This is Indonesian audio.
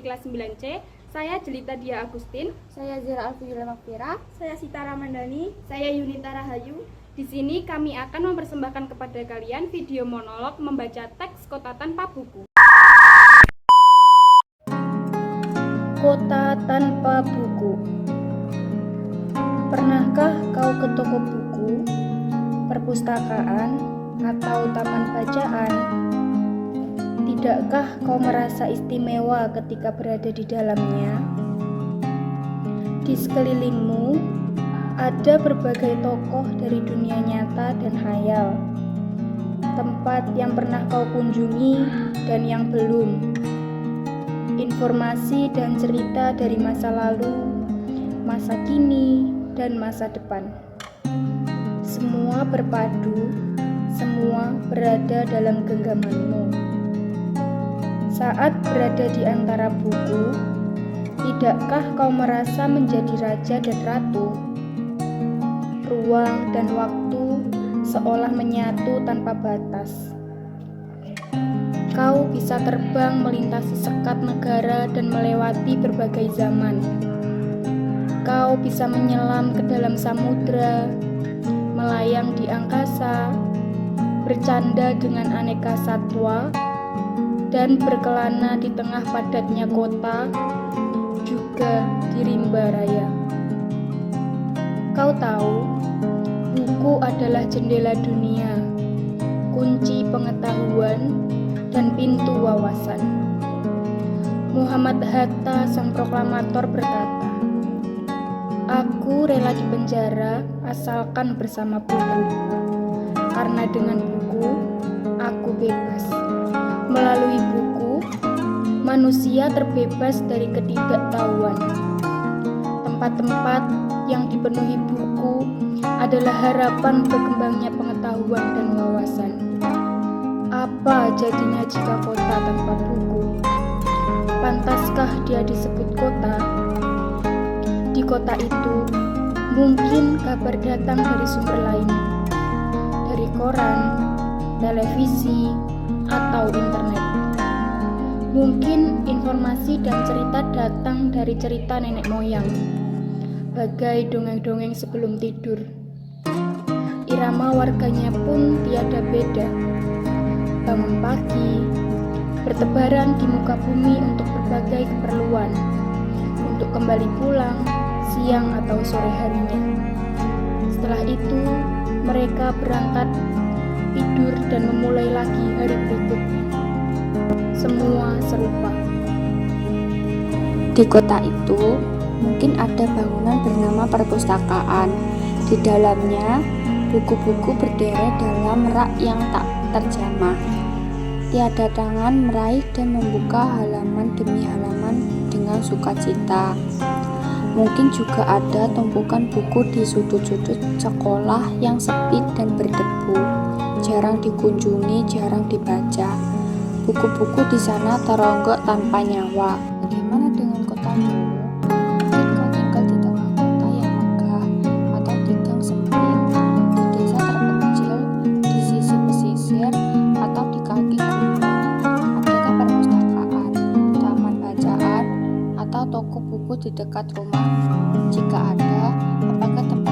Teknik kelas 9C. Saya Jelita Dia Agustin. Saya Zira Alfira Makfira. Saya Sita Ramandani. Saya Yunita Rahayu. Di sini kami akan mempersembahkan kepada kalian video monolog membaca teks Kota Tanpa Buku. Kota tanpa buku. Pernahkah kau ke toko buku, perpustakaan, atau taman bacaan? Tidakkah kau merasa istimewa ketika berada di dalamnya? Di sekelilingmu ada berbagai tokoh dari dunia nyata dan hayal, tempat yang pernah kau kunjungi dan yang belum, informasi dan cerita dari masa lalu, masa kini, dan masa depan. Semua berpadu, semua berada dalam genggamanmu. Saat berada di antara buku, tidakkah kau merasa menjadi raja dan ratu? Ruang dan waktu seolah menyatu tanpa batas. Kau bisa terbang melintasi sekat negara dan melewati berbagai zaman. Kau bisa menyelam ke dalam samudra, melayang di angkasa, bercanda dengan aneka satwa, dan berkelana di tengah padatnya kota, juga di rimba raya. Kau tahu, buku adalah jendela dunia, kunci pengetahuan, dan pintu wawasan. Muhammad Hatta, sang proklamator, berkata, "Aku rela dipenjara asalkan bersama buku, karena dengan buku aku bebas. Melalui buku, manusia terbebas dari ketidaktahuan. Tempat-tempat yang dipenuhi buku adalah harapan berkembangnya pengetahuan dan wawasan." Apa jadinya jika kota tanpa buku? Pantaskah dia disebut kota? Di kota itu, mungkin kabar datang dari sumber lain, dari koran, televisi, atau internet. Mungkin informasi dan cerita datang dari cerita nenek moyang, bagai dongeng-dongeng sebelum tidur. Irama warganya pun tiada beda. Bangun pagi, bertebaran di muka bumi untuk berbagai keperluan, untuk kembali pulang siang atau sore harinya. Setelah itu, mereka berangkat, tidur, dan memulai lagi hari berikutnya. Semua serupa. Di kota itu, mungkin ada bangunan bernama perpustakaan. Di dalamnya, buku-buku berderet dalam rak yang tak terjamah. Tiada tangan meraih dan membuka halaman demi halaman dengan sukacita. Mungkin juga ada tumpukan buku di sudut-sudut sekolah yang sepi dan berdebu, jarang dikunjungi, jarang dibaca. Buku-buku di sana teronggok tanpa nyawa. Bagaimana dengan kotamu? Mungkin kau tinggal di tengah kota yang megah, atau di gang sempit, di desa terpencil, di sisi pesisir, atau di kaki gunung. Adakah perpustakaan, taman bacaan, atau toko buku di dekat rumah? Jika ada, apakah tempat